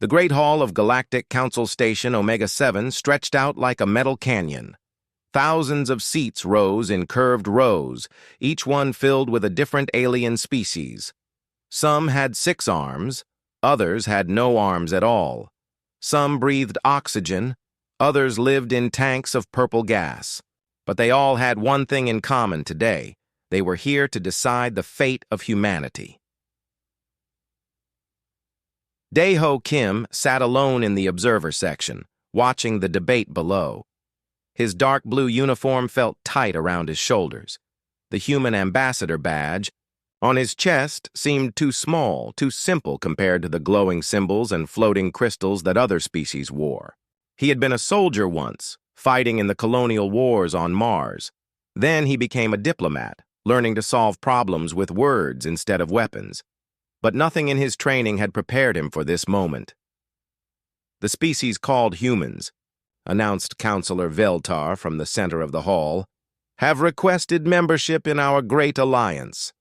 The Great Hall of Galactic Council Station Omega-7 stretched out like a metal canyon. Thousands of seats rose in curved rows, each one filled with a different alien species. Some had 6 arms, others had no arms at all. Some breathed oxygen, others lived in tanks of purple gas. But they all had one thing in common today. They were here to decide the fate of humanity. Dae-ho Kim sat alone in the observer section, watching the debate below. His dark blue uniform felt tight around his shoulders. The human ambassador badge on his chest seemed too small, too simple compared to the glowing symbols and floating crystals that other species wore. He had been a soldier once, fighting in the colonial wars on Mars. Then he became a diplomat, learning to solve problems with words instead of weapons. But nothing in his training had prepared him for this moment. "The species called humans," announced Counselor Veltar from the center of the hall, "have requested membership in our great alliance."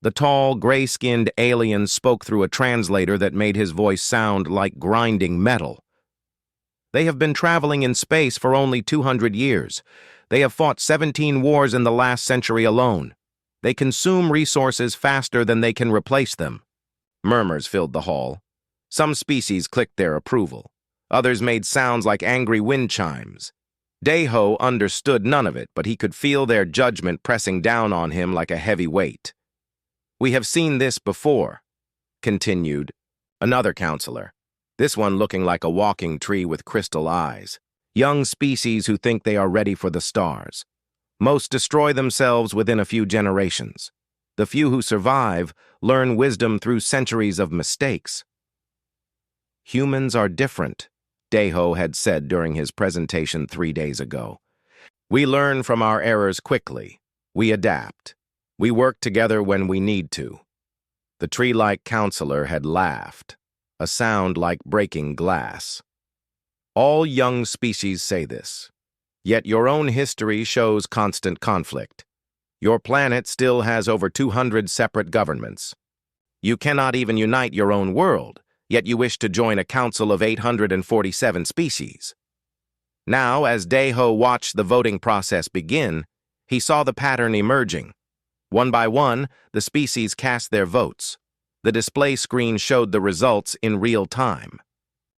The tall, gray-skinned alien spoke through a translator that made his voice sound like grinding metal. "They have been traveling in space for only 200 years. They have fought 17 wars in the last century alone. They consume resources faster than they can replace them." Murmurs filled the hall. Some species clicked their approval. Others made sounds like angry wind chimes. Dae-ho understood none of it, but he could feel their judgment pressing down on him like a heavy weight. "We have seen this before," continued another counselor, this one looking like a walking tree with crystal eyes. "Young species who think they are ready for the stars. Most destroy themselves within a few generations. The few who survive learn wisdom through centuries of mistakes." "Humans are different," Dae-ho had said during his presentation 3 days ago. "We learn from our errors quickly. We adapt. We work together when we need to." The tree-like counselor had laughed, a sound like breaking glass. "All young species say this. Yet your own history shows constant conflict. Your planet still has over 200 separate governments. You cannot even unite your own world, yet you wish to join a council of 847 species." Now, as Dae-ho watched the voting process begin, he saw the pattern emerging. One by one, the species cast their votes. The display screen showed the results in real time.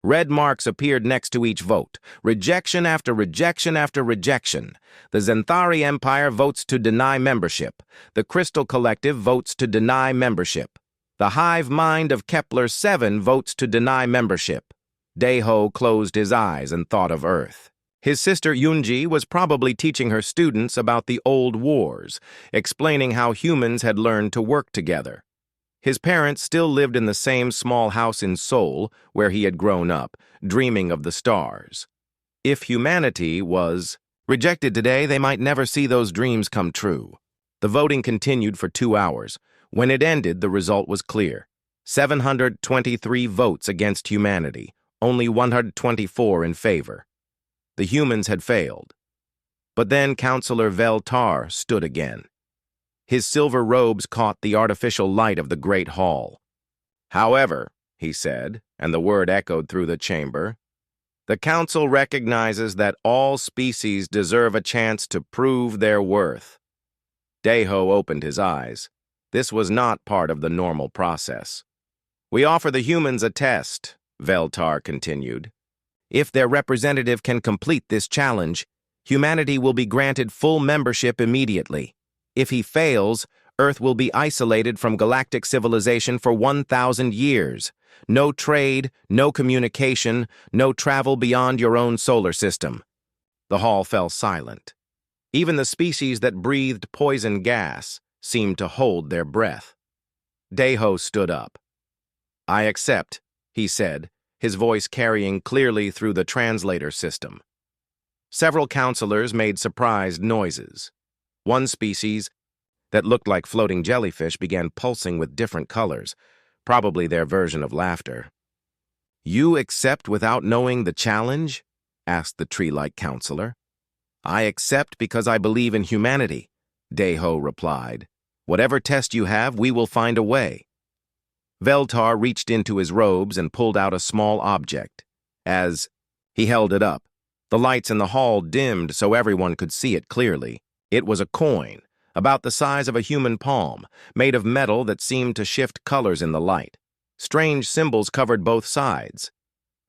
Red marks appeared next to each vote. Rejection after rejection after rejection. The Zenthari Empire votes to deny membership. The Crystal Collective votes to deny membership. The hive mind of Kepler-7 votes to deny membership. Dae-ho closed his eyes and thought of Earth. His sister Yoonji was probably teaching her students about the old wars, explaining how humans had learned to work together. His parents still lived in the same small house in Seoul, where he had grown up, dreaming of the stars. If humanity was rejected today, they might never see those dreams come true. The voting continued for 2 hours. When it ended, the result was clear. 723 votes against humanity, only 124 in favor. The humans had failed. But then Counselor Veltar stood again. His silver robes caught the artificial light of the Great Hall. "However," he said, and the word echoed through the chamber, "the Council recognizes that all species deserve a chance to prove their worth." Dae-ho opened his eyes. This was not part of the normal process. "We offer the humans a test," Veltar continued. "If their representative can complete this challenge, humanity will be granted full membership immediately. If he fails, Earth will be isolated from galactic civilization for 1,000 years. No trade, no communication, no travel beyond your own solar system." The hall fell silent. Even the species that breathed poison gas seemed to hold their breath. Dae-ho stood up. "I accept," he said, his voice carrying clearly through the translator system. Several counselors made surprised noises. One species, that looked like floating jellyfish, began pulsing with different colors, probably their version of laughter. "You accept without knowing the challenge?" asked the tree-like counselor. "I accept because I believe in humanity," Dae-ho replied. "Whatever test you have, we will find a way." Veltar reached into his robes and pulled out a small object. As he held it up, the lights in the hall dimmed so everyone could see it clearly. It was a coin, about the size of a human palm, made of metal that seemed to shift colors in the light. Strange symbols covered both sides.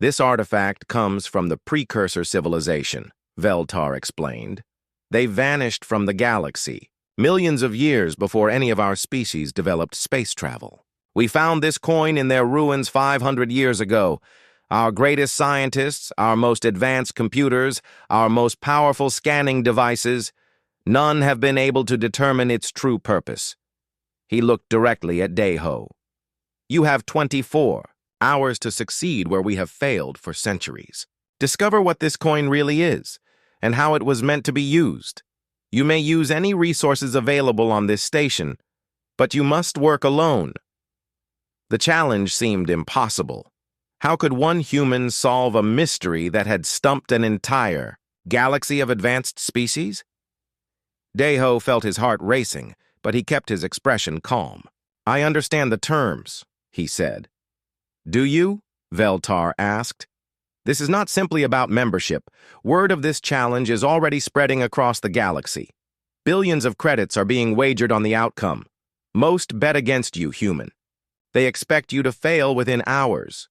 This artifact comes from the precursor civilization, Veltar explained. They vanished from the galaxy, millions of years before any of our species developed space travel. We found this coin in their ruins 500 years ago. Our greatest scientists, our most advanced computers, our most powerful scanning devices, none have been able to determine its true purpose. He looked directly at Deho. You have 24 hours to succeed where we have failed for centuries. Discover what this coin really is and how it was meant to be used. You may use any resources available on this station, but you must work alone. The challenge seemed impossible. How could one human solve a mystery that had stumped an entire galaxy of advanced species? Deho felt his heart racing, but he kept his expression calm. I understand the terms, he said. Do you? Veltar asked. This is not simply about membership. Word of this challenge is already spreading across the galaxy. Billions of credits are being wagered on the outcome. Most bet against you, human. They expect you to fail within hours.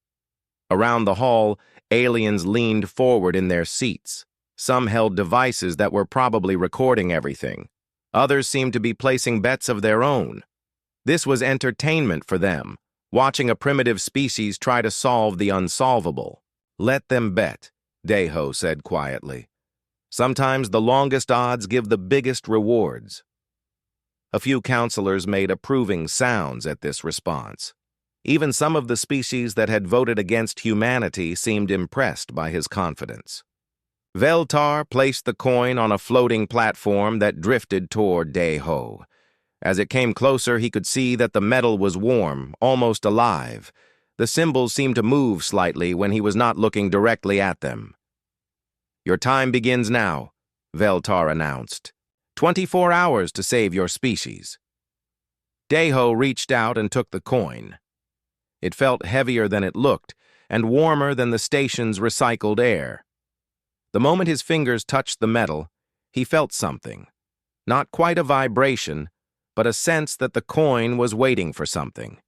Around the hall, aliens leaned forward in their seats. Some held devices that were probably recording everything. Others seemed to be placing bets of their own. This was entertainment for them, watching a primitive species try to solve the unsolvable. Let them bet, Deho said quietly. Sometimes the longest odds give the biggest rewards. A few counselors made approving sounds at this response. Even some of the species that had voted against humanity seemed impressed by his confidence. Veltar placed the coin on a floating platform that drifted toward Deho. As it came closer, he could see that the metal was warm, almost alive. The symbols seemed to move slightly when he was not looking directly at them. Your time begins now, Veltar announced. 24 hours to save your species. Deho reached out and took the coin. It felt heavier than it looked and warmer than the station's recycled air. The moment his fingers touched the metal, he felt something. Not quite a vibration, but a sense that the coin was waiting for something.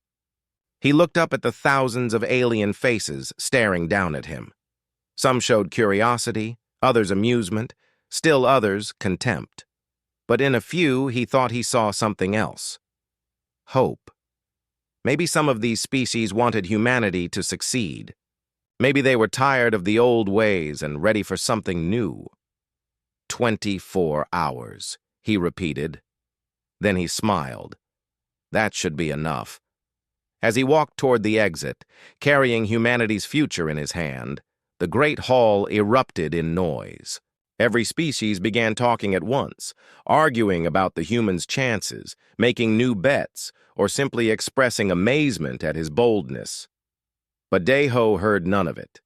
He looked up at the thousands of alien faces staring down at him. Some showed curiosity, others amusement, still others contempt. But in a few, he thought he saw something else. Hope. Maybe some of these species wanted humanity to succeed. Maybe they were tired of the old ways and ready for something new. 24 hours, he repeated. Then he smiled. That should be enough. As he walked toward the exit, carrying humanity's future in his hand, the great hall erupted in noise. Every species began talking at once, arguing about the human's chances, making new bets, or simply expressing amazement at his boldness. But Deho heard none of it.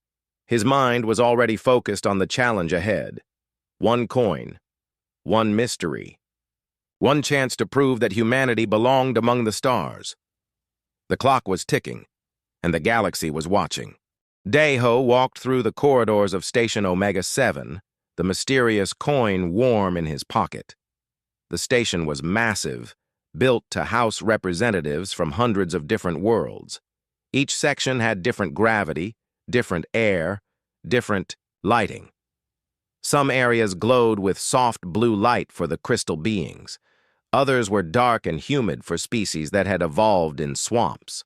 His mind was already focused on the challenge ahead. One coin, one mystery, one chance to prove that humanity belonged among the stars. The clock was ticking, and the galaxy was watching. Deho walked through the corridors of Station Omega-7, the mysterious coin warm in his pocket. The station was massive, built to house representatives from hundreds of different worlds. Each section had different gravity, different air, different lighting. Some areas glowed with soft blue light for the crystal beings. Others were dark and humid for species that had evolved in swamps.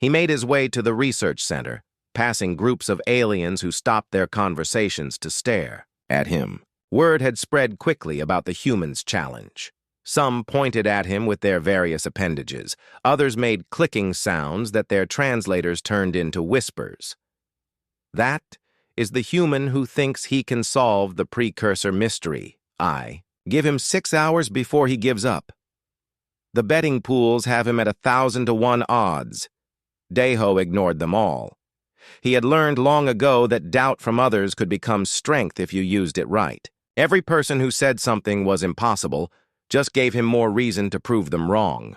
He made his way to the research center, passing groups of aliens who stopped their conversations to stare at him. Word had spread quickly about the humans' challenge. Some pointed at him with their various appendages. Others made clicking sounds that their translators turned into whispers. That is the human who thinks he can solve the precursor mystery. Give him 6 hours before he gives up. The betting pools have him at 1,000 to 1 odds. Deho ignored them all. He had learned long ago that doubt from others could become strength if you used it right. Every person who said something was impossible just gave him more reason to prove them wrong.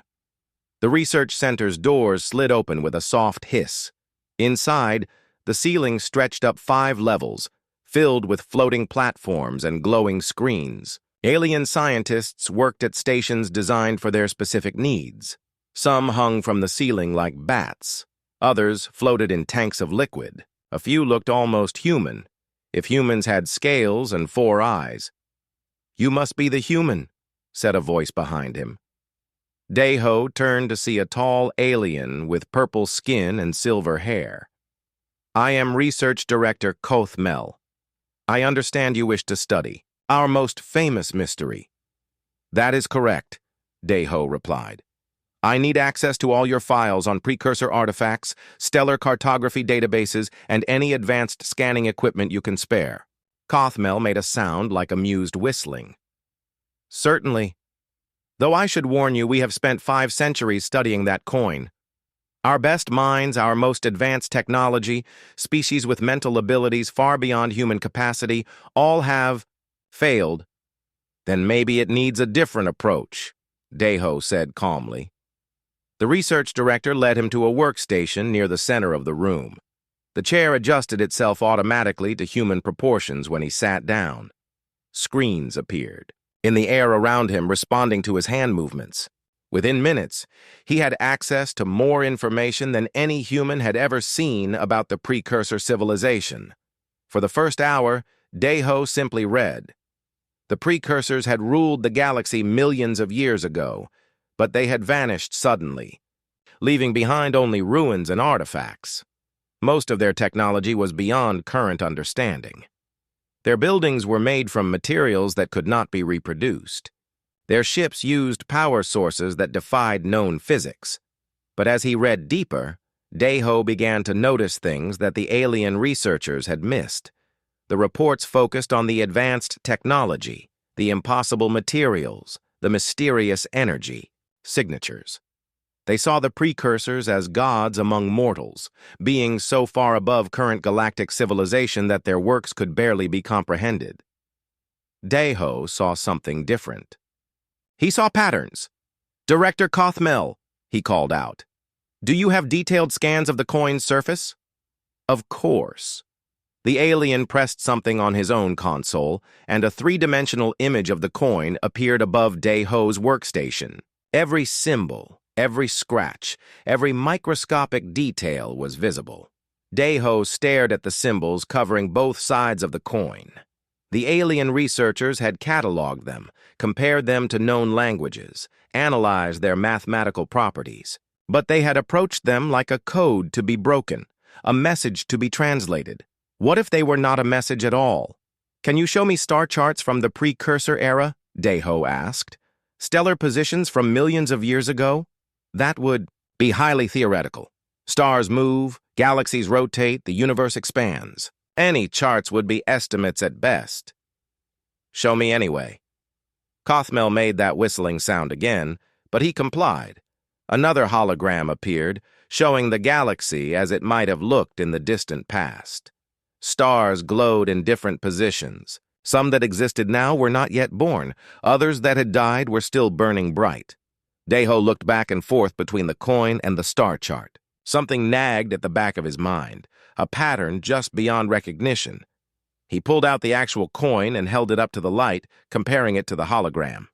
The research center's doors slid open with a soft hiss. Inside, the ceiling stretched up 5 levels, filled with floating platforms and glowing screens. Alien scientists worked at stations designed for their specific needs. Some hung from the ceiling like bats. Others floated in tanks of liquid. A few looked almost human, if humans had scales and 4 eyes. "You must be the human," said a voice behind him. Daeho turned to see a tall alien with purple skin and silver hair. "I am Research Director Kothmel. I understand you wish to study our most famous mystery." "That is correct," Daeho replied. "I need access to all your files on precursor artifacts, stellar cartography databases, and any advanced scanning equipment you can spare." Kothmel made a sound like amused whistling. "Certainly. Though I should warn you, we have spent 5 centuries studying that coin. Our best minds, our most advanced technology, species with mental abilities far beyond human capacity, all have failed. Then maybe it needs a different approach," Daeho said calmly. The research director led him to a workstation near the center of the room. The chair adjusted itself automatically to human proportions when he sat down. Screens appeared in the air around him, responding to his hand movements. Within minutes, he had access to more information than any human had ever seen about the precursor civilization. For the first hour, Daeho simply read. The precursors had ruled the galaxy millions of years ago, but they had vanished suddenly, leaving behind only ruins and artifacts. Most of their technology was beyond current understanding. Their buildings were made from materials that could not be reproduced. Their ships used power sources that defied known physics. But as he read deeper, Daeho began to notice things that the alien researchers had missed. The reports focused on the advanced technology, the impossible materials, the mysterious energy, signatures. They saw the precursors as gods among mortals, beings so far above current galactic civilization that their works could barely be comprehended. Daeho saw something different. He saw patterns. "Director Kothmel," he called out. "Do you have detailed scans of the coin's surface?" Of course. The alien pressed something on his own console, and a 3-dimensional image of the coin appeared above Daeho's workstation. Every symbol, every scratch, every microscopic detail was visible. Daeho stared at the symbols covering both sides of the coin. The alien researchers had cataloged them, compared them to known languages, analyzed their mathematical properties. But they had approached them like a code to be broken, a message to be translated. What if they were not a message at all? "Can you show me star charts from the precursor era?" Daeho asked. "Stellar positions from millions of years ago?" "That would be highly theoretical. Stars move, galaxies rotate, the universe expands. Any charts would be estimates at best." "Show me anyway." Kothmel made that whistling sound again, but he complied. Another hologram appeared, showing the galaxy as it might have looked in the distant past. Stars glowed in different positions. Some that existed now were not yet born. Others that had died were still burning bright. Daeho looked back and forth between the coin and the star chart. Something nagged at the back of his mind, a pattern just beyond recognition. He pulled out the actual coin and held it up to the light, comparing it to the hologram.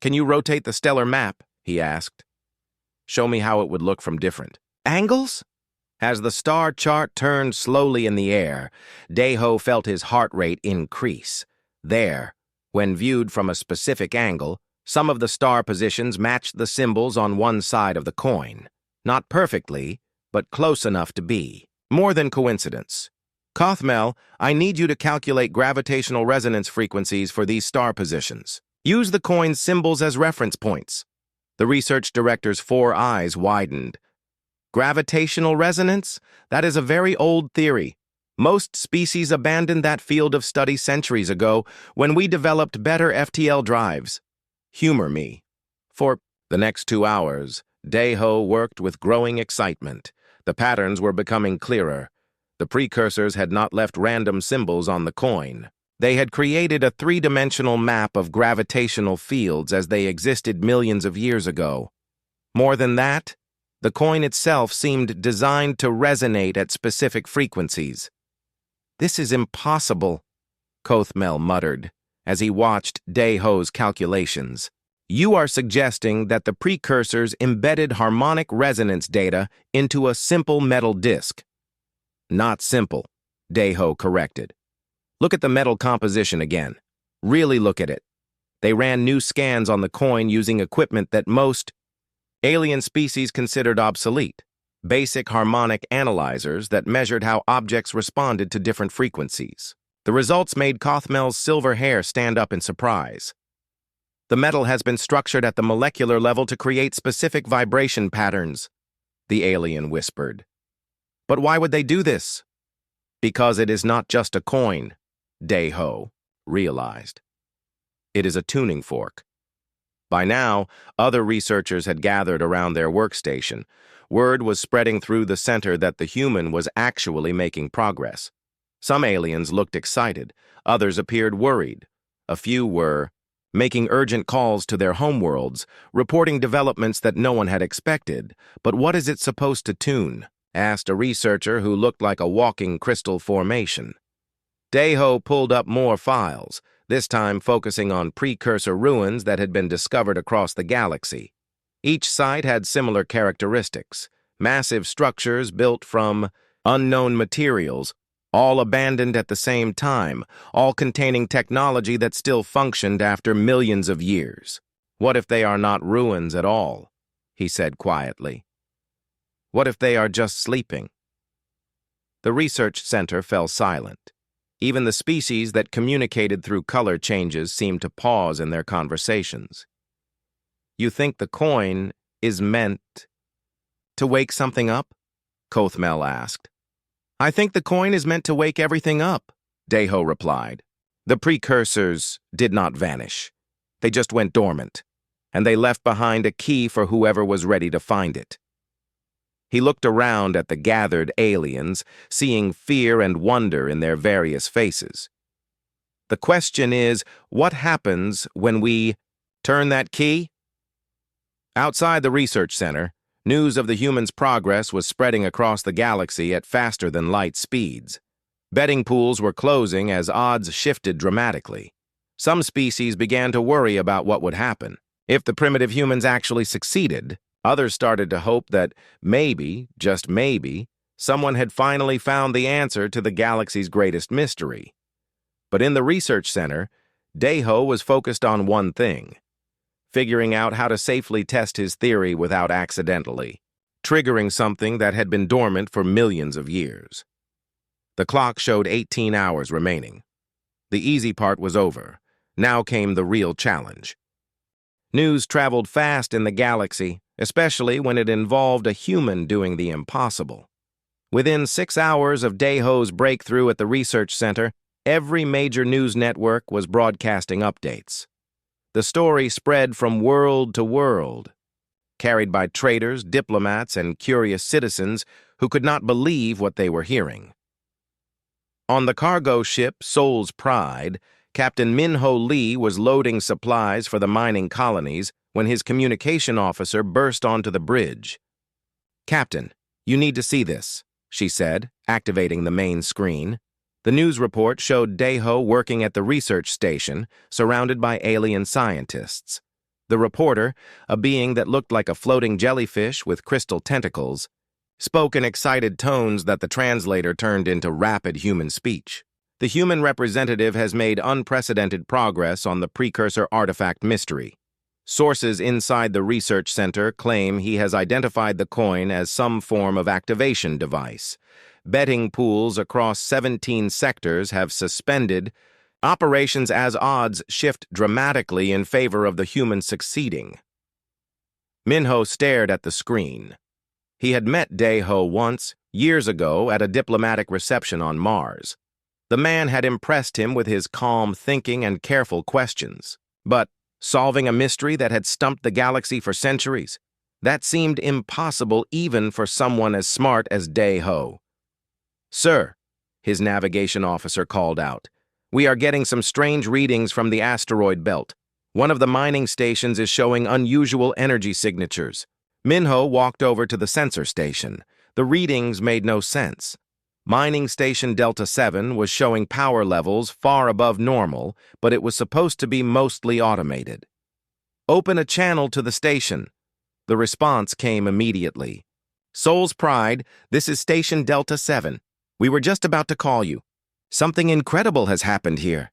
"Can you rotate the stellar map?" he asked. "Show me how it would look from different angles?" As the star chart turned slowly in the air, Daeho felt his heart rate increase. There, when viewed from a specific angle, some of the star positions matched the symbols on one side of the coin. Not perfectly, but close enough to be. More than coincidence. "Kothmel, I need you to calculate gravitational resonance frequencies for these star positions. Use the coin's symbols as reference points." The research director's 4 eyes widened. "Gravitational resonance? That is a very old theory. Most species abandoned that field of study centuries ago when we developed better FTL drives. Humor me." For the next 2 hours, Daeho worked with growing excitement. The patterns were becoming clearer. The precursors had not left random symbols on the coin. They had created a 3-dimensional map of gravitational fields as they existed millions of years ago. More than that, the coin itself seemed designed to resonate at specific frequencies. "This is impossible," Kothmel muttered as he watched Daeho's calculations. "You are suggesting that the precursors embedded harmonic resonance data into a simple metal disc." "Not simple," Daeho corrected. "Look at the metal composition again. Really look at it." They ran new scans on the coin using equipment that most alien species considered obsolete. Basic harmonic analyzers that measured how objects responded to different frequencies. The results made Kothmel's silver hair stand up in surprise. "The metal has been structured at the molecular level to create specific vibration patterns," the alien whispered. "But why would they do this?" "Because it is not just a coin," Daeho realized. "It is a tuning fork." By now, other researchers had gathered around their workstation. Word was spreading through the center that the human was actually making progress. Some aliens looked excited, others appeared worried. A few were making urgent calls to their homeworlds, reporting developments that no one had expected. "But what is it supposed to tune?" asked a researcher who looked like a walking crystal formation. Daeho pulled up more files, this time focusing on precursor ruins that had been discovered across the galaxy. Each site had similar characteristics: massive structures built from unknown materials, all abandoned at the same time, all containing technology that still functioned after millions of years. "What if they are not ruins at all?" he said quietly. "What if they are just sleeping?" The research center fell silent. Even the species that communicated through color changes seemed to pause in their conversations. "You think the coin is meant to wake something up?" Kothmel asked. "I think the coin is meant to wake everything up," Daeho replied. "The precursors did not vanish. They just went dormant, and they left behind a key for whoever was ready to find it." He looked around at the gathered aliens, seeing fear and wonder in their various faces. "The question is, what happens when we turn that key?" Outside the research center, news of the humans' progress was spreading across the galaxy at faster-than-light speeds. Betting pools were closing as odds shifted dramatically. Some species began to worry about what would happen. If the primitive humans actually succeeded, others started to hope that maybe, just maybe, someone had finally found the answer to the galaxy's greatest mystery. But in the research center, Daeho was focused on one thing: figuring out how to safely test his theory without accidentally triggering something that had been dormant for millions of years. The clock showed 18 hours remaining. The easy part was over. Now came the real challenge. News traveled fast in the galaxy, especially when it involved a human doing the impossible. Within 6 hours of Daeho's breakthrough at the research center, every major news network was broadcasting updates. The story spread from world to world, carried by traders, diplomats, and curious citizens who could not believe what they were hearing. On the cargo ship Soul's Pride, Captain Minho Lee was loading supplies for the mining colonies when his communication officer burst onto the bridge. "Captain, you need to see this," she said, activating the main screen. The news report showed Daeho working at the research station, surrounded by alien scientists. The reporter, a being that looked like a floating jellyfish with crystal tentacles, spoke in excited tones that the translator turned into rapid human speech. "The human representative has made unprecedented progress on the precursor artifact mystery. Sources inside the research center claim he has identified the coin as some form of activation device. Betting pools across 17 sectors have suspended operations as odds shift dramatically in favor of the human succeeding." Minho stared at the screen. He had met Daeho once, years ago, at a diplomatic reception on Mars. The man had impressed him with his calm thinking and careful questions. But solving a mystery that had stumped the galaxy for centuries, that seemed impossible even for someone as smart as Daeho. "Sir," his navigation officer called out, "we are getting some strange readings from the asteroid belt. One of the mining stations is showing unusual energy signatures. Minho walked over to the sensor station. The readings made no sense. Mining Station Delta 7 was showing power levels far above normal, but it was supposed to be mostly automated. "Open a channel to the station." The response came immediately. "Soul's Pride, this is Station Delta 7. We were just about to call you. Something incredible has happened here."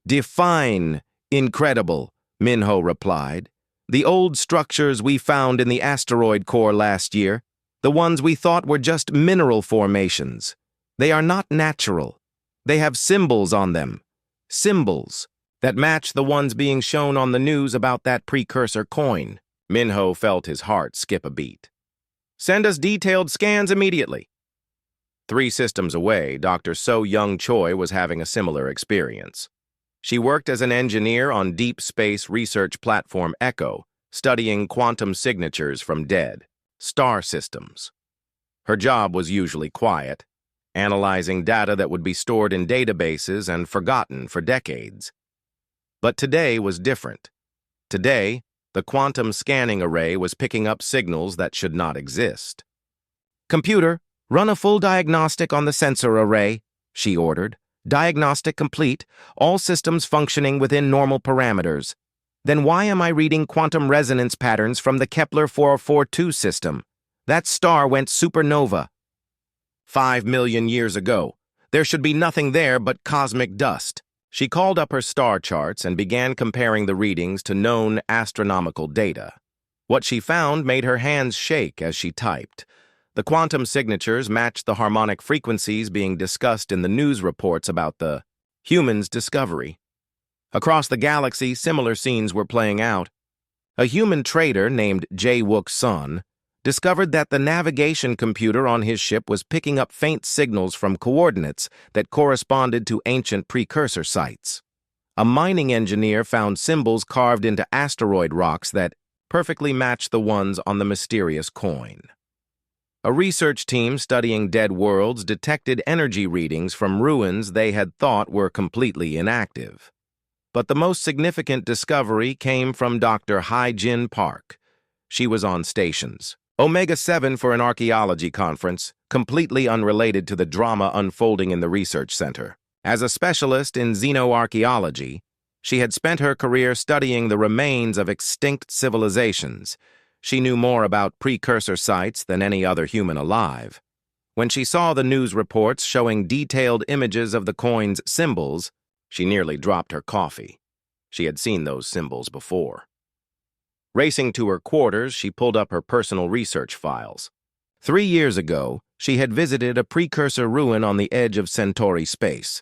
"Define incredible," Minho replied. "The old structures we found in the asteroid core last year, the ones we thought were just mineral formations. They are not natural. They have symbols on them. Symbols that match the ones being shown on the news about that precursor coin." Minho felt his heart skip a beat. "Send us detailed scans immediately." 3 systems away, Dr. So Young Choi was having a similar experience. She worked as an engineer on deep space research platform Echo, studying quantum signatures from dead star systems. Her job was usually quiet, analyzing data that would be stored in databases and forgotten for decades. But today was different. Today, the quantum scanning array was picking up signals that should not exist. "Computer, run a full diagnostic on the sensor array," she ordered. "Diagnostic complete, all systems functioning within normal parameters." "Then why am I reading quantum resonance patterns from the Kepler 442 system? That star went supernova 5 million years ago. There should be nothing there but cosmic dust." She called up her star charts and began comparing the readings to known astronomical data. What she found made her hands shake as she typed. The quantum signatures matched the harmonic frequencies being discussed in the news reports about the humans' discovery. Across the galaxy, similar scenes were playing out. A human trader named Jae-wook Sun discovered that the navigation computer on his ship was picking up faint signals from coordinates that corresponded to ancient precursor sites. A mining engineer found symbols carved into asteroid rocks that perfectly matched the ones on the mysterious coin. A research team studying dead worlds detected energy readings from ruins they had thought were completely inactive. But the most significant discovery came from Dr. Hai-Jin Park. She was on stations Omega-7 for an archaeology conference, completely unrelated to the drama unfolding in the research center. As a specialist in xenoarchaeology, she had spent her career studying the remains of extinct civilizations. She knew more about precursor sites than any other human alive. When she saw the news reports showing detailed images of the coin's symbols, she nearly dropped her coffee. She had seen those symbols before. Racing to her quarters, she pulled up her personal research files. 3 years ago, she had visited a precursor ruin on the edge of Centauri space.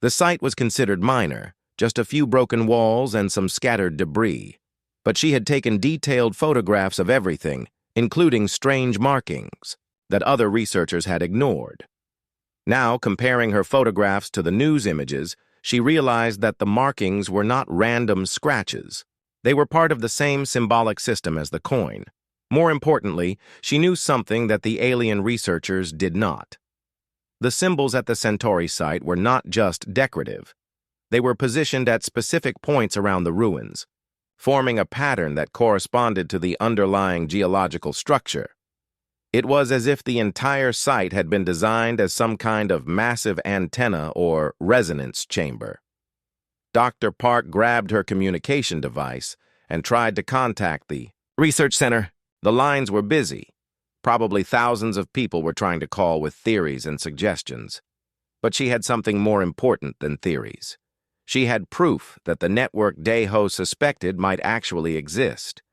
The site was considered minor, just a few broken walls and some scattered debris. But she had taken detailed photographs of everything, including strange markings that other researchers had ignored. Now, comparing her photographs to the news images, she realized that the markings were not random scratches. They were part of the same symbolic system as the coin. More importantly, she knew something that the alien researchers did not. The symbols at the Centauri site were not just decorative. They were positioned at specific points around the ruins, forming a pattern that corresponded to the underlying geological structure. It was as if the entire site had been designed as some kind of massive antenna or resonance chamber. Dr. Park grabbed her communication device and tried to contact the research center. The lines were busy. Probably thousands of people were trying to call with theories and suggestions. But she had something more important than theories. She had proof that the network Daeho suspected might actually exist.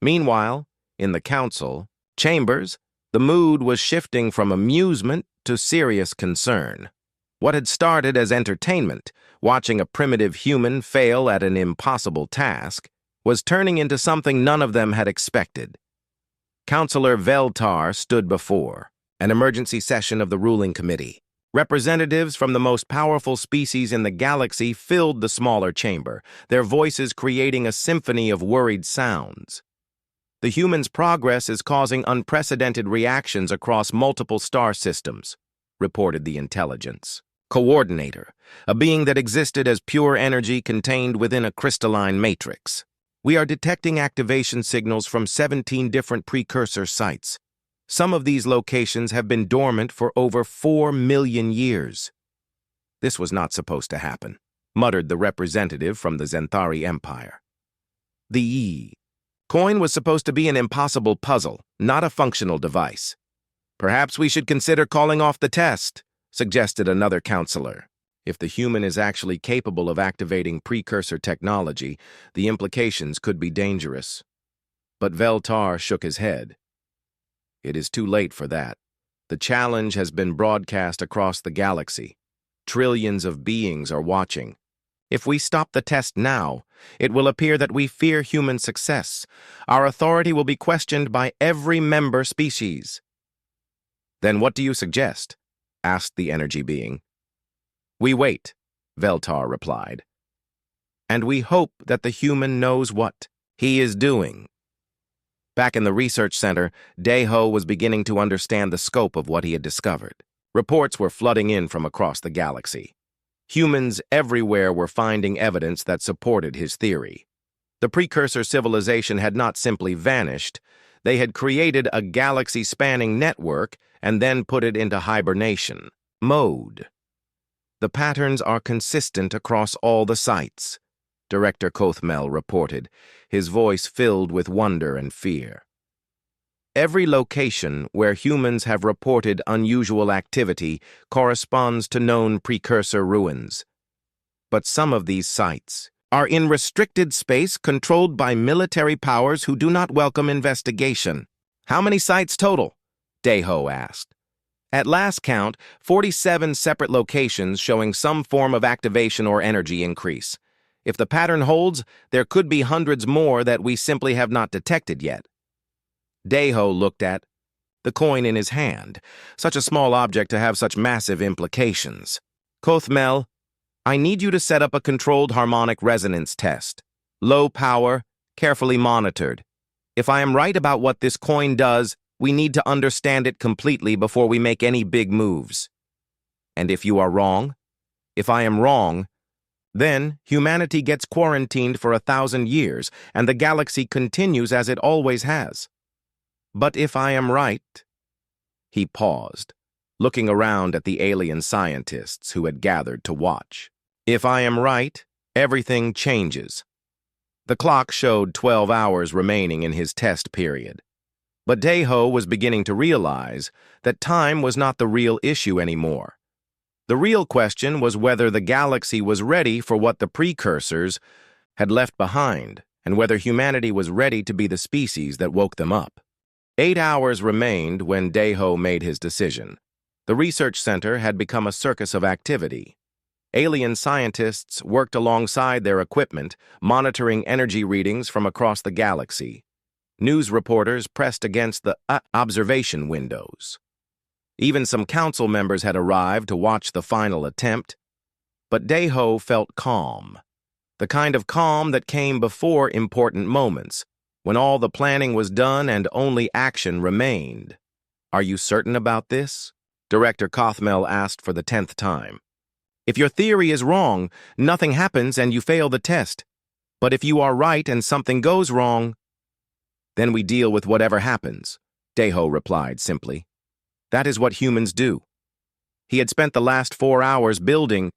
Meanwhile, in the council chambers, the mood was shifting from amusement to serious concern. What had started as entertainment, watching a primitive human fail at an impossible task, was turning into something none of them had expected. Councillor Veltar stood before an emergency session of the ruling committee. Representatives from the most powerful species in the galaxy filled the smaller chamber, their voices creating a symphony of worried sounds. The human's progress is causing unprecedented reactions across multiple star systems, reported the intelligence coordinator, a being that existed as pure energy contained within a crystalline matrix. We are detecting activation signals from 17 different precursor sites. Some of these locations have been dormant for over 4 million years. This was not supposed to happen, muttered the representative from the Zenthari Empire. The coin was supposed to be an impossible puzzle, not a functional device. Perhaps we should consider calling off the test, suggested another counselor. If the human is actually capable of activating precursor technology, the implications could be dangerous. But Veltar shook his head. It is too late for that. The challenge has been broadcast across the galaxy. Trillions of beings are watching. If we stop the test now, it will appear that we fear human success. Our authority will be questioned by every member species. Then what do you suggest? Asked the energy being. We wait, Veltar replied. And we hope that the human knows what he is doing. Back in the research center, Deho was beginning to understand the scope of what he had discovered. Reports were flooding in from across the galaxy. Humans everywhere were finding evidence that supported his theory. The precursor civilization had not simply vanished. They had created a galaxy-spanning network and then put it into hibernation mode. The patterns are consistent across all the sites, Director Kothmel reported, his voice filled with wonder and fear. Every location where humans have reported unusual activity corresponds to known precursor ruins. But some of these sites are in restricted space controlled by military powers who do not welcome investigation. How many sites total? Deho asked. At last count, 47 separate locations showing some form of activation or energy increase. If the pattern holds, there could be hundreds more that we simply have not detected yet. Deho looked at the coin in his hand, such a small object to have such massive implications. Kothmel, I need you to set up a controlled harmonic resonance test. Low power, carefully monitored. If I am right about what this coin does, we need to understand it completely before we make any big moves. And if you are wrong, if I am wrong, then humanity gets quarantined for 1,000 years, and the galaxy continues as it always has. But if I am right... He paused, looking around at the alien scientists who had gathered to watch. If I am right, everything changes. The clock showed 12 hours remaining in his test period. But Deho was beginning to realize that time was not the real issue anymore. The real question was whether the galaxy was ready for what the precursors had left behind, and whether humanity was ready to be the species that woke them up. 8 hours remained when Deho made his decision. The research center had become a circus of activity. Alien scientists worked alongside their equipment, monitoring energy readings from across the galaxy. News reporters pressed against the observation windows. Even some council members had arrived to watch the final attempt. But Deho felt calm, the kind of calm that came before important moments, when all the planning was done and only action remained. Are you certain about this? Director Kothmel asked for the 10th time. If your theory is wrong, nothing happens and you fail the test. But if you are right and something goes wrong, then we deal with whatever happens, Deho replied simply. That is what humans do. He had spent the last 4 hours building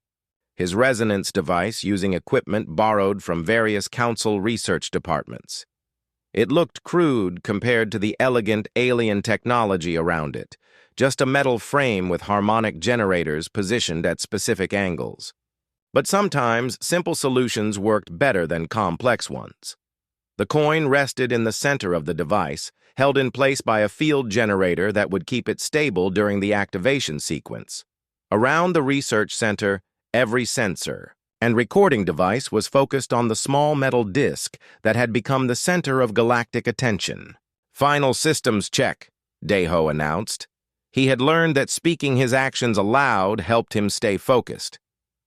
his resonance device using equipment borrowed from various council research departments. It looked crude compared to the elegant alien technology around it, just a metal frame with harmonic generators positioned at specific angles. But sometimes simple solutions worked better than complex ones. The coin rested in the center of the device, held in place by a field generator that would keep it stable during the activation sequence. Around the research center, every sensor and recording device was focused on the small metal disc that had become the center of galactic attention. Final systems check, Deho announced. He had learned that speaking his actions aloud helped him stay focused.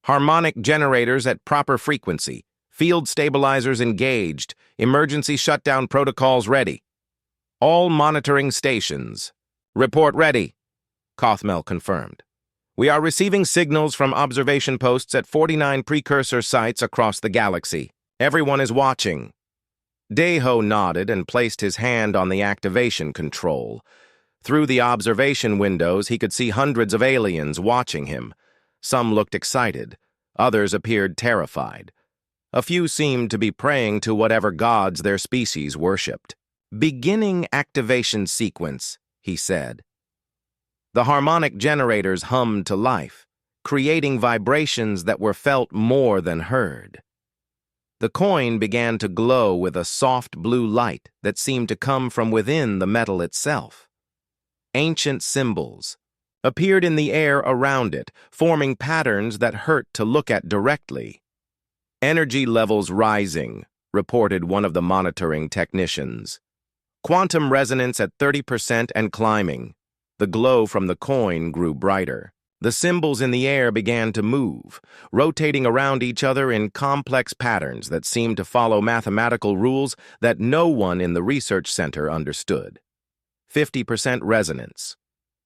Harmonic generators at proper frequency, field stabilizers engaged, emergency shutdown protocols ready. All monitoring stations. Report ready, Kothmel confirmed. We are receiving signals from observation posts at 49 precursor sites across the galaxy. Everyone is watching. Deho nodded and placed his hand on the activation control. Through the observation windows, he could see hundreds of aliens watching him. Some looked excited. Others appeared terrified. A few seemed to be praying to whatever gods their species worshipped. "Beginning activation sequence," he said. The harmonic generators hummed to life, creating vibrations that were felt more than heard. The coin began to glow with a soft blue light that seemed to come from within the metal itself. Ancient symbols appeared in the air around it, forming patterns that hurt to look at directly. "Energy levels rising," reported one of the monitoring technicians. "Quantum resonance at 30% and climbing." The glow from the coin grew brighter. The symbols in the air began to move, rotating around each other in complex patterns that seemed to follow mathematical rules that no one in the research center understood. 50% resonance.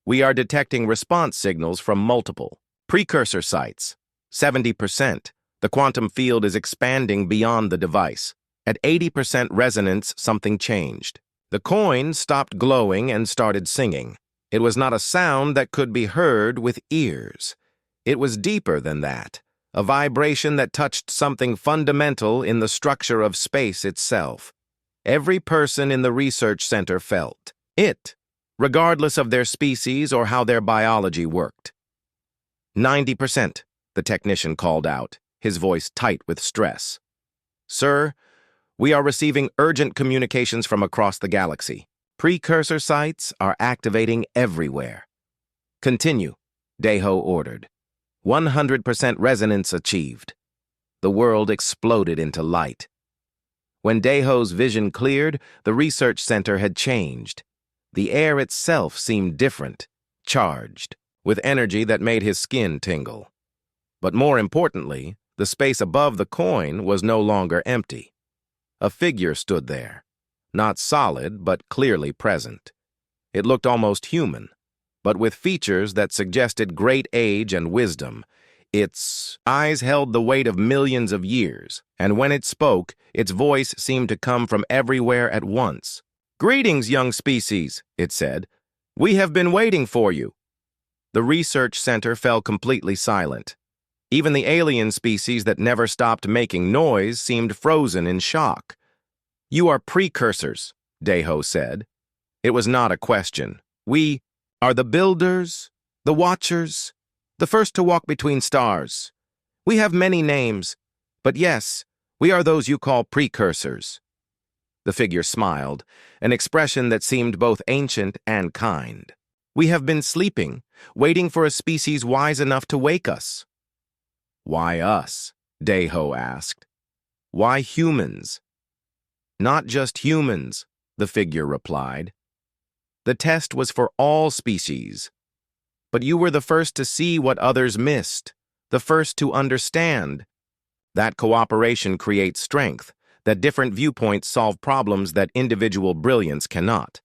"We are detecting response signals from multiple precursor sites. 70%. The quantum field is expanding beyond the device. At 80% resonance, something changed. The coin stopped glowing and started singing. It was not a sound that could be heard with ears. It was deeper than that, a vibration that touched something fundamental in the structure of space itself. Every person in the research center felt it, regardless of their species or how their biology worked. 90%, the technician called out, his voice tight with stress. "Sir, we are receiving urgent communications from across the galaxy. Precursor sites are activating everywhere." "Continue," Deho ordered. 100% resonance achieved. The world exploded into light. When Deho's vision cleared, the research center had changed. The air itself seemed different, charged, with energy that made his skin tingle. But more importantly, the space above the coin was no longer empty. A figure stood there. Not solid, but clearly present. It looked almost human, but with features that suggested great age and wisdom. Its eyes held the weight of millions of years, and when it spoke, its voice seemed to come from everywhere at once. "Greetings, young species," it said. "We have been waiting for you." The research center fell completely silent. Even the alien species that never stopped making noise seemed frozen in shock. "You are precursors," Deho said. It was not a question. "We are the builders, the watchers, the first to walk between stars. We have many names, but yes, we are those you call precursors." The figure smiled, an expression that seemed both ancient and kind. "We have been sleeping, waiting for a species wise enough to wake us." "Why us?" Deho asked. "Why humans?" "Not just humans," the figure replied. "The test was for all species. But you were the first to see what others missed, the first to understand. That cooperation creates strength, that different viewpoints solve problems that individual brilliance cannot."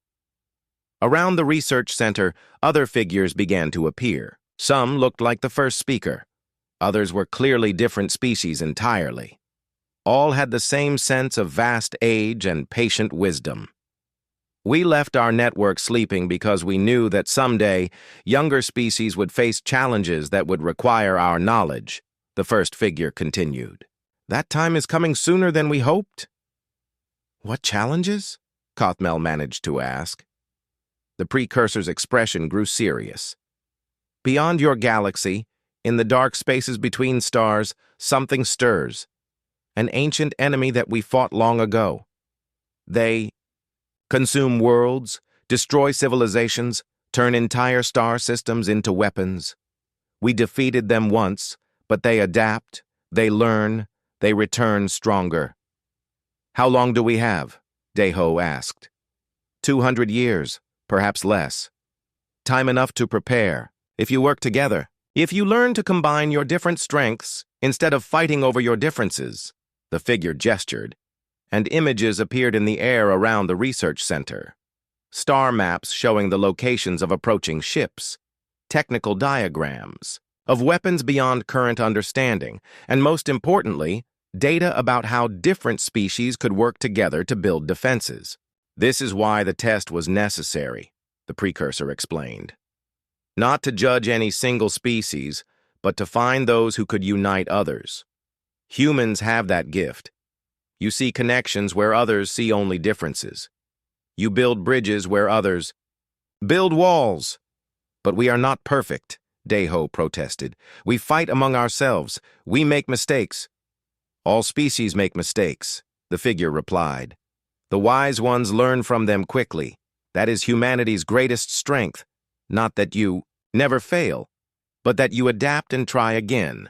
Around the research center, other figures began to appear. Some looked like the first speaker. Others were clearly different species entirely. All had the same sense of vast age and patient wisdom. "We left our network sleeping because we knew that someday younger species would face challenges that would require our knowledge," the first figure continued. "That time is coming sooner than we hoped." "What challenges?" Kothmel managed to ask. The precursor's expression grew serious. "Beyond your galaxy, in the dark spaces between stars, something stirs. An ancient enemy that we fought long ago. They consume worlds, destroy civilizations, turn entire star systems into weapons. We defeated them once, but they adapt, they learn, they return stronger." "How long do we have?" Deho asked. 200 years, perhaps less. Time enough to prepare, if you work together. If you learn to combine your different strengths instead of fighting over your differences. The figure gestured, and images appeared in the air around the research center. Star maps showing the locations of approaching ships, technical diagrams, of weapons beyond current understanding, and most importantly, data about how different species could work together to build defenses. This is why the test was necessary, the precursor explained. Not to judge any single species, but to find those who could unite others. Humans have that gift. You see connections where others see only differences. You build bridges where others build walls. But we are not perfect, Deho protested. We fight among ourselves. We make mistakes. All species make mistakes, the figure replied. The wise ones learn from them quickly. That is humanity's greatest strength. Not that you never fail, but that you adapt and try again.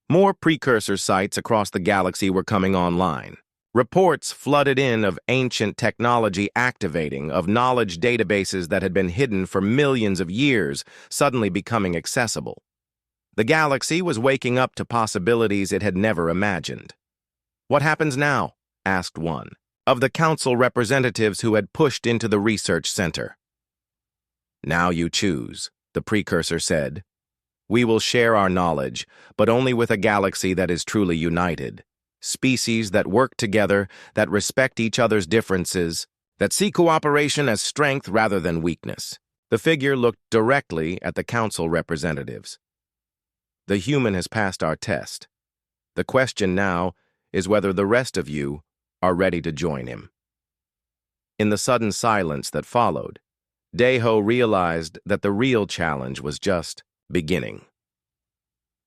More precursor sites across the galaxy were coming online. Reports flooded in of ancient technology activating, of knowledge databases that had been hidden for millions of years suddenly becoming accessible. The galaxy was waking up to possibilities it had never imagined. What happens now? Asked one of the council representatives who had pushed into the research center. Now you choose, the precursor said. We will share our knowledge, but only with a galaxy that is truly united. Species that work together, that respect each other's differences, that see cooperation as strength rather than weakness. The figure looked directly at the council representatives. The human has passed our test. The question now is whether the rest of you are ready to join him. In the sudden silence that followed, Deho realized that the real challenge was just beginning.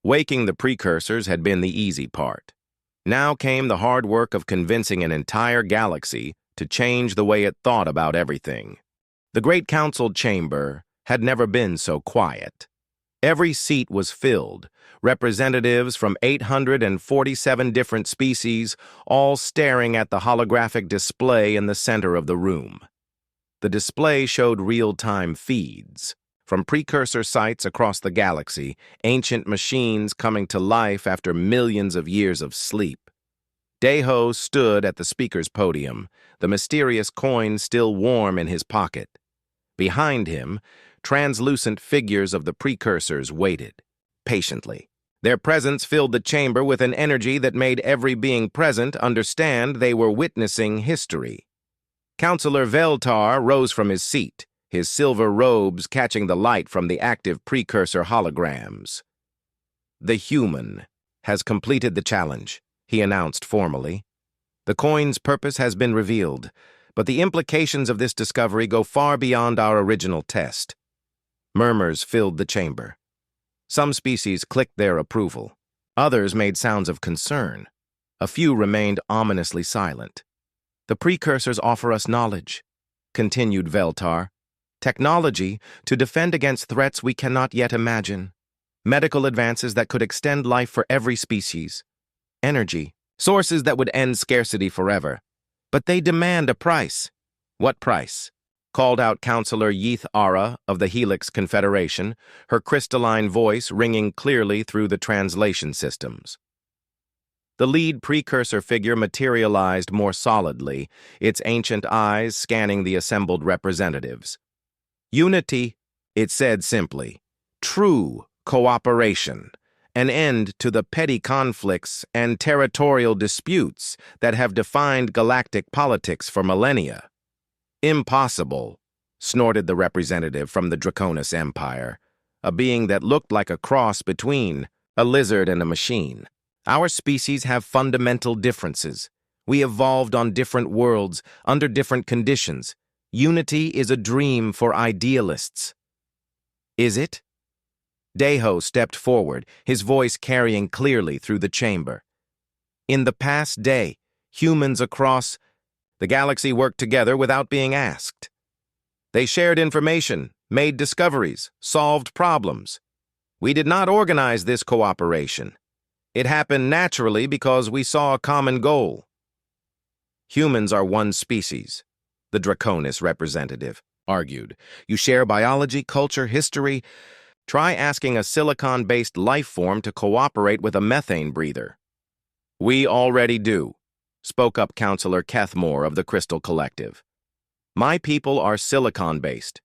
Waking the precursors had been the easy part. Now came the hard work of convincing an entire galaxy to change the way it thought about everything. The Great Council chamber had never been so quiet. Every seat was filled, representatives from 847 different species, all staring at the holographic display in the center of the room. The display showed real-time feeds. From precursor sites across the galaxy, ancient machines coming to life after millions of years of sleep. Deho stood at the speaker's podium, the mysterious coin still warm in his pocket. Behind him, translucent figures of the precursors waited, patiently. Their presence filled the chamber with an energy that made every being present understand they were witnessing history. Councillor Veltar rose from his seat, his silver robes catching the light from the active precursor holograms. The human has completed the challenge, he announced formally. The coin's purpose has been revealed, but the implications of this discovery go far beyond our original test. Murmurs filled the chamber. Some species clicked their approval. Others made sounds of concern. A few remained ominously silent. The precursors offer us knowledge, continued Veltar. Technology to defend against threats we cannot yet imagine. Medical advances that could extend life for every species. Energy, sources that would end scarcity forever. But they demand a price. What price? Called out Councillor Yeeth Ara of the Helix Confederation, her crystalline voice ringing clearly through the translation systems. The lead precursor figure materialized more solidly, its ancient eyes scanning the assembled representatives. Unity, it said simply. True cooperation. An end to the petty conflicts and territorial disputes that have defined galactic politics for millennia. Impossible, snorted the representative from the Draconis Empire, a being that looked like a cross between a lizard and a machine. Our species have fundamental differences. We evolved on different worlds, under different conditions. Unity is a dream for idealists. Is it? Deho stepped forward, his voice carrying clearly through the chamber. In the past day, humans across the galaxy worked together without being asked. They shared information, made discoveries, solved problems. We did not organize this cooperation. It happened naturally because we saw a common goal. Humans are one species, the Draconis representative argued. You share biology, culture, history. Try asking a silicon-based life form to cooperate with a methane breather. We already do, spoke up Councillor Kethmore of the Crystal Collective. My people are silicon-based.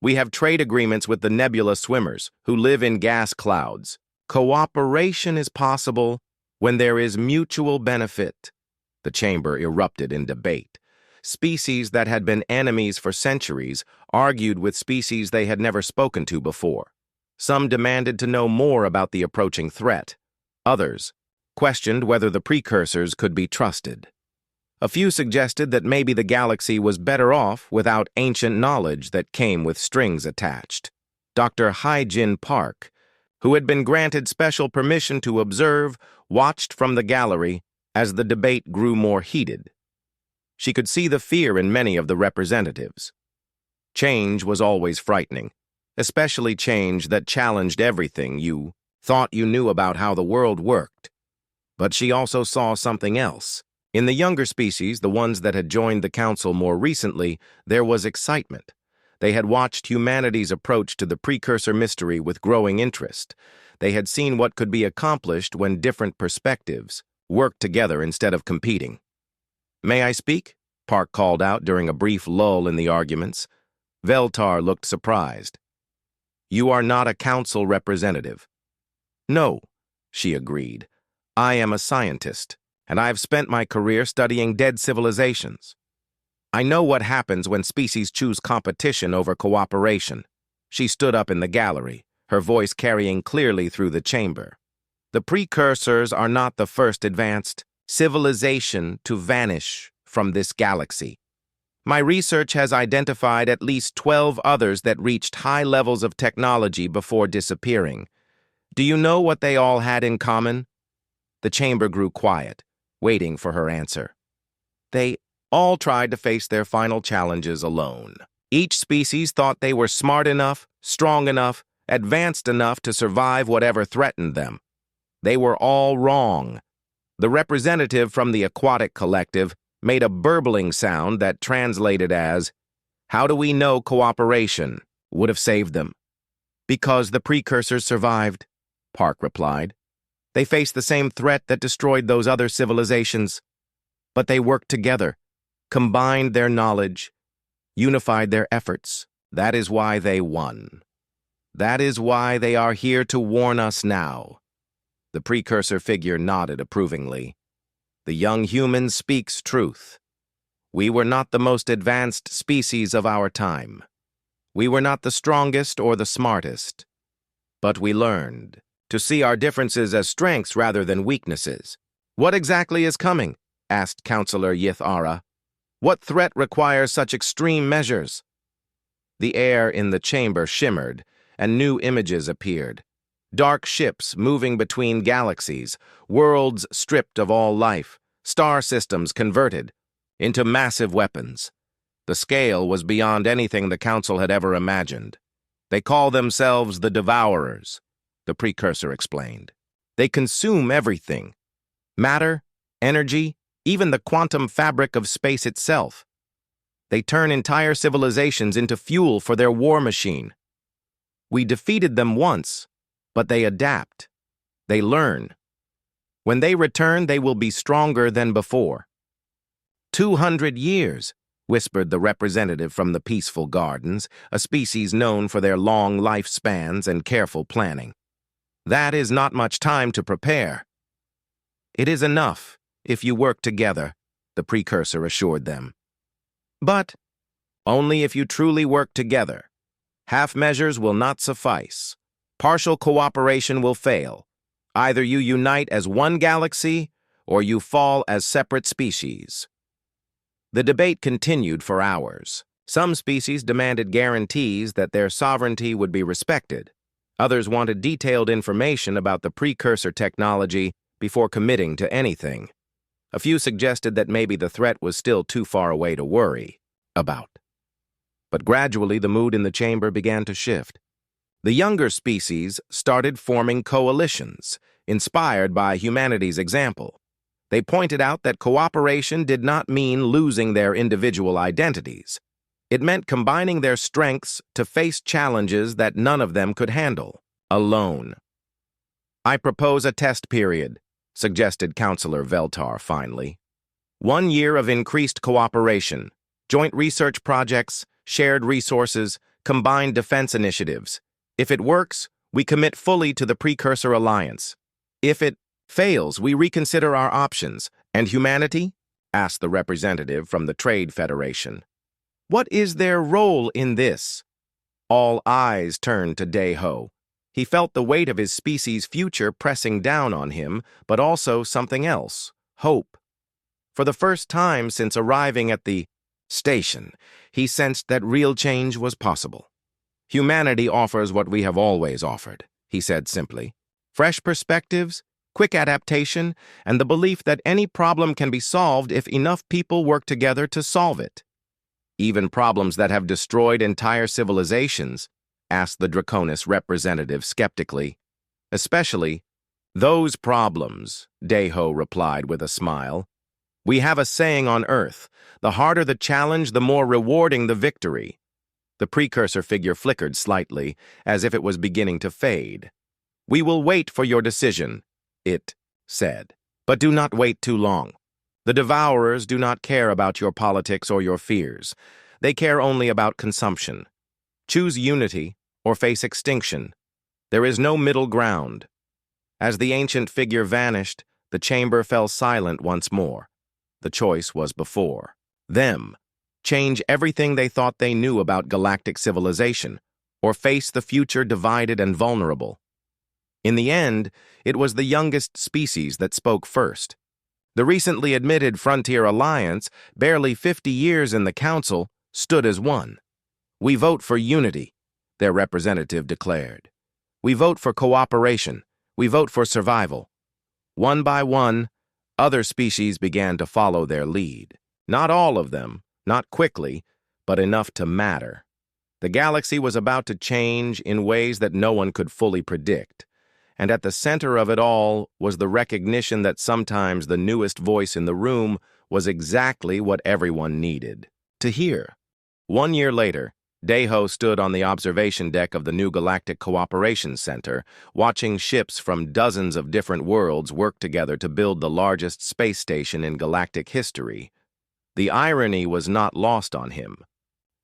We have trade agreements with the nebula swimmers who live in gas clouds. Cooperation is possible when there is mutual benefit. The chamber erupted in debate. Species that had been enemies for centuries argued with species they had never spoken to before. Some demanded to know more about the approaching threat. Others questioned whether the precursors could be trusted. A few suggested that maybe the galaxy was better off without ancient knowledge that came with strings attached. Dr. Hai-Jin Park, who had been granted special permission to observe, watched from the gallery as the debate grew more heated. She could see the fear in many of the representatives. Change was always frightening, especially change that challenged everything you thought you knew about how the world worked. But she also saw something else. In the younger species, the ones that had joined the council more recently, there was excitement. They had watched humanity's approach to the precursor mystery with growing interest. They had seen what could be accomplished when different perspectives worked together instead of competing. "May I speak?" Park called out during a brief lull in the arguments. Veltar looked surprised. "You are not a council representative." "No," she agreed. "I am a scientist, and I have spent my career studying dead civilizations. I know what happens when species choose competition over cooperation." She stood up in the gallery, her voice carrying clearly through the chamber. "The precursors are not the first advanced civilization to vanish from this galaxy. My research has identified at least 12 others that reached high levels of technology before disappearing. Do you know what they all had in common?" The chamber grew quiet, waiting for her answer. They all tried to face their final challenges alone. Each species thought they were smart enough, strong enough, advanced enough to survive whatever threatened them. They were all wrong. The representative from the aquatic collective made a burbling sound that translated as, "How do we know cooperation would have saved them?" "Because the precursors survived," Park replied. "They faced the same threat that destroyed those other civilizations. But they worked together, combined their knowledge, unified their efforts. That is why they won. That is why they are here to warn us now." The precursor figure nodded approvingly. "The young human speaks truth. We were not the most advanced species of our time. We were not the strongest or the smartest. But we learned to see our differences as strengths rather than weaknesses." "What exactly is coming?" asked Counselor Yith-Ara. "What threat requires such extreme measures?" The air in the chamber shimmered, and new images appeared. Dark ships moving between galaxies, worlds stripped of all life, star systems converted into massive weapons. The scale was beyond anything the Council had ever imagined. "They call themselves the Devourers," the precursor explained. "They consume everything. Matter, energy, even the quantum fabric of space itself. They turn entire civilizations into fuel for their war machine. We defeated them once, but they adapt. They learn. When they return, they will be stronger than before." 200 years, whispered the representative from the Peaceful Gardens, a species known for their long lifespans and careful planning. "That is not much time to prepare." "It is enough if you work together," the precursor assured them. "But only if you truly work together. Half measures will not suffice. Partial cooperation will fail. Either you unite as one galaxy, or you fall as separate species." The debate continued for hours. Some species demanded guarantees that their sovereignty would be respected. Others wanted detailed information about the precursor technology before committing to anything. A few suggested that maybe the threat was still too far away to worry about. But gradually the mood in the chamber began to shift. The younger species started forming coalitions, inspired by humanity's example. They pointed out that cooperation did not mean losing their individual identities. It meant combining their strengths to face challenges that none of them could handle alone. "I propose a test period," suggested Counselor Veltar finally. 1 year of increased cooperation, joint research projects, shared resources, combined defense initiatives. If it works, we commit fully to the Precursor Alliance. If it Fails, we reconsider our options. And humanity? Asked the representative from the Trade Federation. What is their role in this? All eyes turned to Dae-ho. He felt the weight of his species' future pressing down on him, but also something else, hope. For the first time since arriving at the station, he sensed that real change was possible. Humanity offers what we have always offered, he said simply. Fresh perspectives, quick adaptation, and the belief that any problem can be solved if enough people work together to solve it. Even problems that have destroyed entire civilizations, asked the Draconis representative skeptically. Especially those problems, Dae-ho replied with a smile. We have a saying on Earth, the harder the challenge, the more rewarding the victory. The precursor figure flickered slightly, as if it was beginning to fade. We will wait for your decision, it said. But do not wait too long. The Devourers do not care about your politics or your fears. They care only about consumption. Choose unity or face extinction. There is no middle ground. As the ancient figure vanished, the chamber fell silent once more. The choice was before them. Change everything they thought they knew about galactic civilization, or face the future divided and vulnerable. In the end, it was the youngest species that spoke first. The recently admitted Frontier Alliance, barely 50 years in the Council, stood as one. We vote for unity, their representative declared. We vote for cooperation. We vote for survival. One by one, other species began to follow their lead. Not all of them, not quickly, but enough to matter. The galaxy was about to change in ways that no one could fully predict. And at the center of it all was the recognition that sometimes the newest voice in the room was exactly what everyone needed to hear. 1 year later, Dae-ho stood on the observation deck of the new Galactic Cooperation Center, watching ships from dozens of different worlds work together to build the largest space station in galactic history. The irony was not lost on him.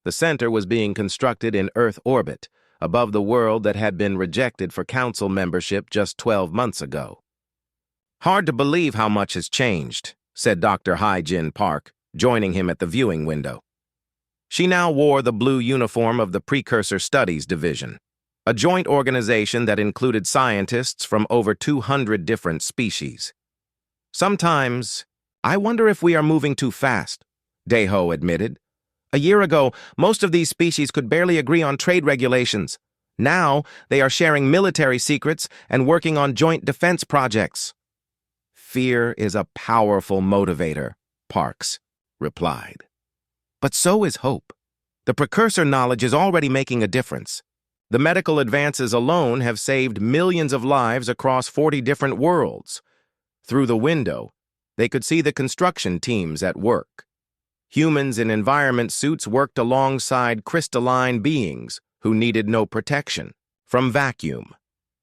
The center was being constructed in Earth orbit, above the world that had been rejected for Council membership just 12 months ago. Hard to believe how much has changed, said Dr. Hai-Jin Park, joining him at the viewing window. She now wore the blue uniform of the Precursor Studies Division, a joint organization that included scientists from over 200 different species. Sometimes, I wonder if we are moving too fast, Dae-ho admitted. A year ago, most of these species could barely agree on trade regulations. Now, they are sharing military secrets and working on joint defense projects. Fear is a powerful motivator, Parks replied. But so is hope. The precursor knowledge is already making a difference. The medical advances alone have saved millions of lives across 40 different worlds. Through the window, they could see the construction teams at work. Humans in environment suits worked alongside crystalline beings who needed no protection from vacuum.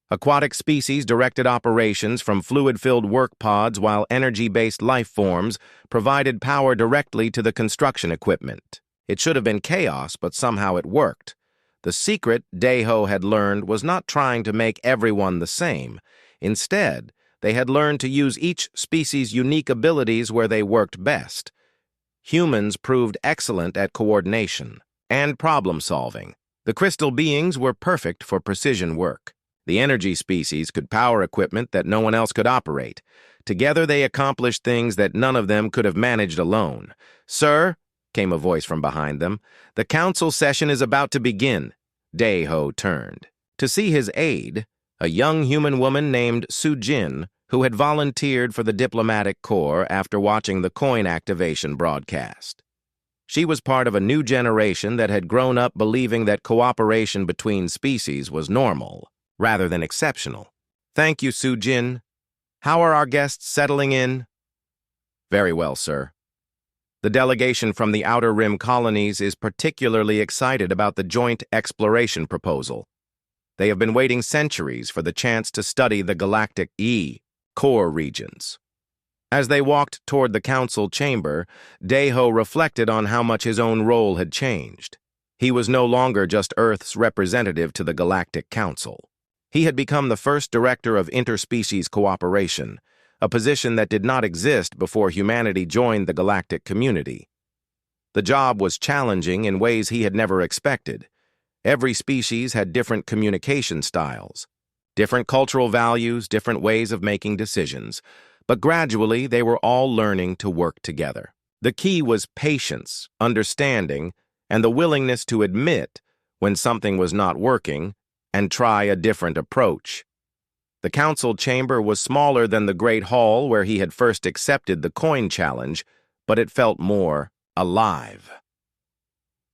Aquatic species directed operations from fluid-filled work pods, while energy-based life forms provided power directly to the construction equipment. It should have been chaos, but somehow it worked. The secret, Dae-ho had learned, was not trying to make everyone the same. Instead, they had learned to use each species' unique abilities where they worked best. Humans proved excellent at coordination and problem-solving. The crystal beings were perfect for precision work. The energy species could power equipment that no one else could operate. Together they accomplished things that none of them could have managed alone. Sir, came a voice from behind them, the council session is about to begin. Dae-ho turned. To see his aide, a young human woman named Su-jin, who had volunteered for the diplomatic corps after watching the coin activation broadcast. She was part of a new generation that had grown up believing that cooperation between species was normal, rather than exceptional. Thank you, Su-jin. How are our guests settling in? Very well, sir. The delegation from the Outer Rim colonies is particularly excited about the joint exploration proposal. They have been waiting centuries for the chance to study the galactic core regions. As they walked toward the council chamber, Dae-ho reflected on how much his own role had changed. He was no longer just Earth's representative to the Galactic Council. He had become the first director of interspecies cooperation, a position that did not exist before humanity joined the galactic community. The job was challenging in ways he had never expected. Every species had different communication styles, different cultural values, different ways of making decisions, but gradually they were all learning to work together. The key was patience, understanding, and the willingness to admit when something was not working and try a different approach. The council chamber was smaller than the Great Hall where he had first accepted the coin challenge, but it felt more alive.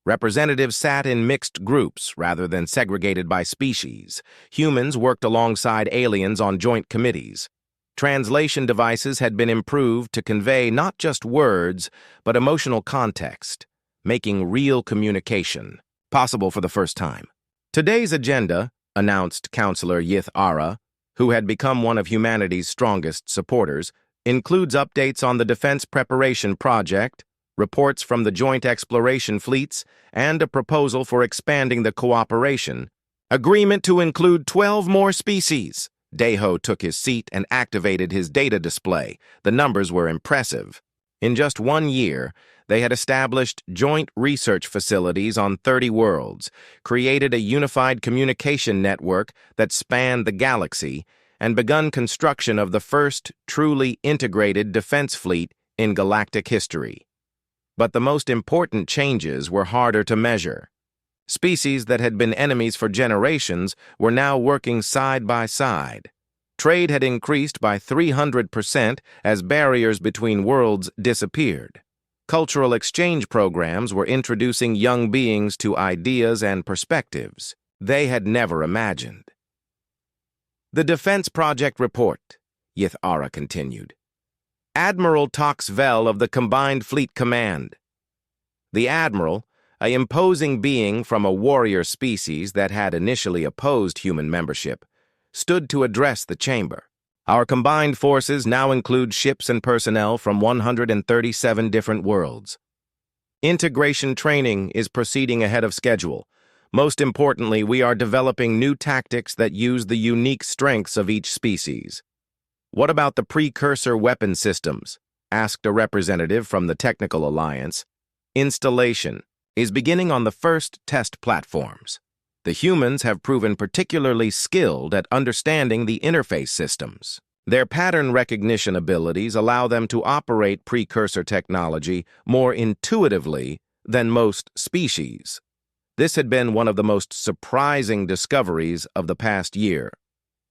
Representatives sat in mixed groups rather than segregated by species. Humans worked alongside aliens on joint committees. Translation devices had been improved to convey not just words, but emotional context, making real communication possible for the first time. Today's agenda, announced Counselor Yith Ara, who had become one of humanity's strongest supporters, includes updates on the Defense Preparation Project, reports from the Joint Exploration Fleets, and a proposal for expanding the cooperation. Agreement to include 12 more species. Deho took his seat and activated his data display. The numbers were impressive. In just 1 year, they had established joint research facilities on 30 worlds, created a unified communication network that spanned the galaxy, and begun construction of the first truly integrated defense fleet in galactic history. But the most important changes were harder to measure. Species that had been enemies for generations were now working side by side. Trade had increased by 300% as barriers between worlds disappeared. Cultural exchange programs were introducing young beings to ideas and perspectives they had never imagined. The Defense Project Report, Yith Ara continued. Admiral Tox Vel of the Combined Fleet Command. The Admiral, an imposing being from a warrior species that had initially opposed human membership, stood to address the chamber. Our combined forces now include ships and personnel from 137 different worlds. Integration training is proceeding ahead of schedule. Most importantly, we are developing new tactics that use the unique strengths of each species. What about the precursor weapon systems? Asked a representative from the Technical Alliance. Installation is beginning on the first test platforms. The humans have proven particularly skilled at understanding the interface systems. Their pattern recognition abilities allow them to operate precursor technology more intuitively than most species. This had been one of the most surprising discoveries of the past year.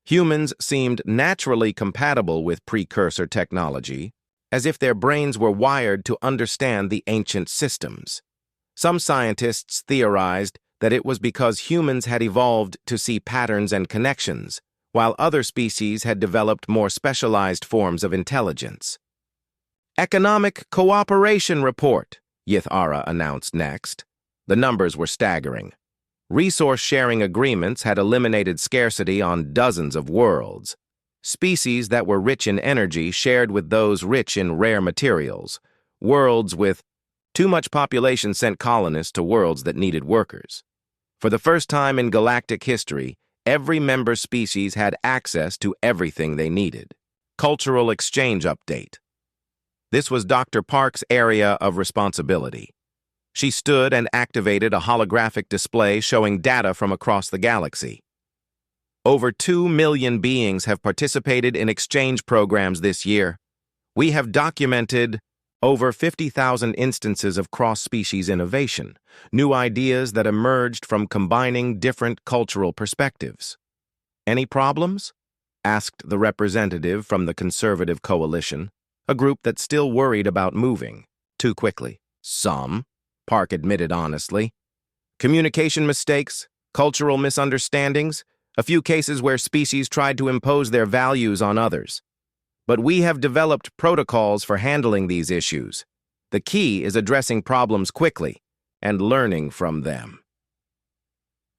Humans seemed naturally compatible with precursor technology, as if their brains were wired to understand the ancient systems. Some scientists theorized that it was because humans had evolved to see patterns and connections, while other species had developed more specialized forms of intelligence. Economic Cooperation Report, Yith Ara announced next. The numbers were staggering. Resource-sharing agreements had eliminated scarcity on dozens of worlds. Species that were rich in energy shared with those rich in rare materials. Worlds with too much population sent colonists to worlds that needed workers. For the first time in galactic history, every member species had access to everything they needed. Cultural Exchange Update. This was Dr. Park's area of responsibility. She stood and activated a holographic display showing data from across the galaxy. Over 2 million beings have participated in exchange programs this year. We have documented over 50,000 instances of cross-species innovation, new ideas that emerged from combining different cultural perspectives. Any problems? Asked the representative from the Conservative Coalition, a group that still worried about moving too quickly. Some, Park admitted honestly. Communication mistakes, cultural misunderstandings, a few cases where species tried to impose their values on others. But we have developed protocols for handling these issues. The key is addressing problems quickly and learning from them.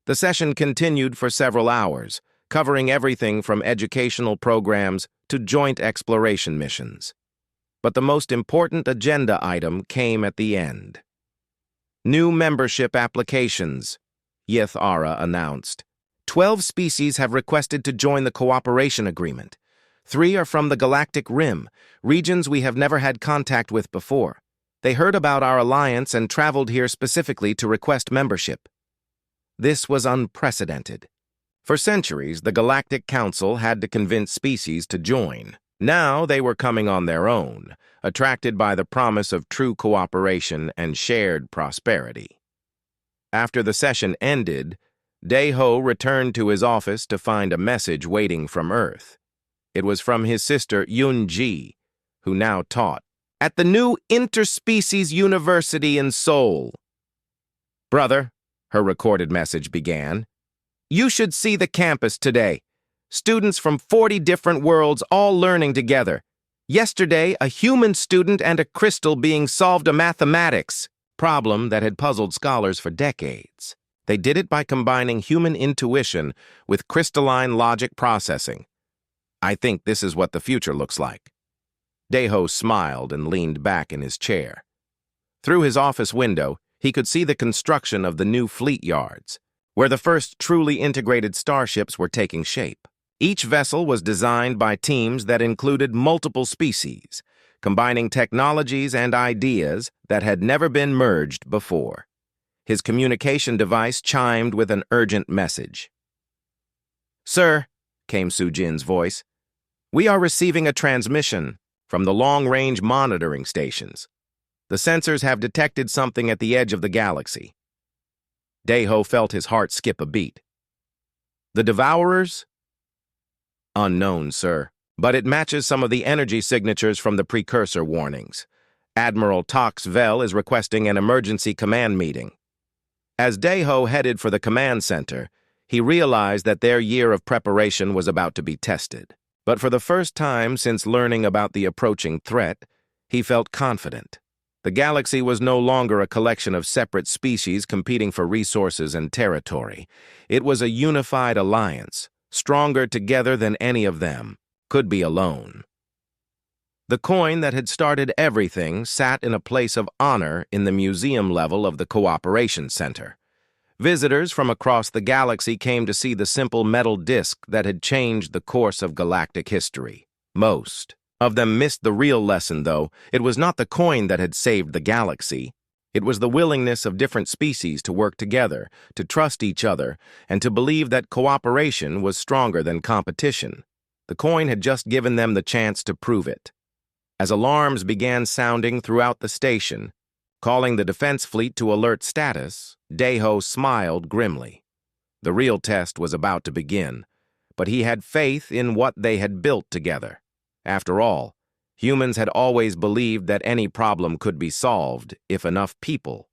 The session continued for several hours, covering everything from educational programs to joint exploration missions. But the most important agenda item came at the end. New membership applications, Yith Ara announced. 12 species have requested to join the cooperation agreement. 3 are from the Galactic Rim, regions we have never had contact with before. They heard about our alliance and traveled here specifically to request membership. This was unprecedented. For centuries, the Galactic Council had to convince species to join. Now they were coming on their own, attracted by the promise of true cooperation and shared prosperity. After the session ended, Dae-ho returned to his office to find a message waiting from Earth. It was from his sister Yoon-ji, who now taught at the new Interspecies University in Seoul. "Brother," her recorded message began, "you should see the campus today. Students from 40 different worlds all learning together. Yesterday, a human student and a crystal being solved a mathematics problem that had puzzled scholars for decades. They did it by combining human intuition with crystalline logic processing. I think this is what the future looks like." Dae-ho smiled and leaned back in his chair. Through his office window, he could see the construction of the new fleet yards, where the first truly integrated starships were taking shape. Each vessel was designed by teams that included multiple species, combining technologies and ideas that had never been merged before. His communication device chimed with an urgent message. "Sir," came Soo-jin's voice, "we are receiving a transmission from the long-range monitoring stations. The sensors have detected something at the edge of the galaxy." Dae-ho felt his heart skip a beat. "The Devourers?" "Unknown, sir, but it matches some of the energy signatures from the precursor warnings. Admiral Tox Vel is requesting an emergency command meeting." As Dae-ho headed for the command center, he realized that their year of preparation was about to be tested. But for the first time since learning about the approaching threat, he felt confident. The galaxy was no longer a collection of separate species competing for resources and territory. It was a unified alliance, stronger together than any of them could be alone. The coin that had started everything sat in a place of honor in the museum level of the Cooperation Center. Visitors from across the galaxy came to see the simple metal disc that had changed the course of galactic history. Most of them missed the real lesson, though. It was not the coin that had saved the galaxy. It was the willingness of different species to work together, to trust each other, and to believe that cooperation was stronger than competition. The coin had just given them the chance to prove it. As alarms began sounding throughout the station, calling the defense fleet to alert status, Dae-ho smiled grimly. The real test was about to begin, but he had faith in what they had built together. After all, humans had always believed that any problem could be solved if enough people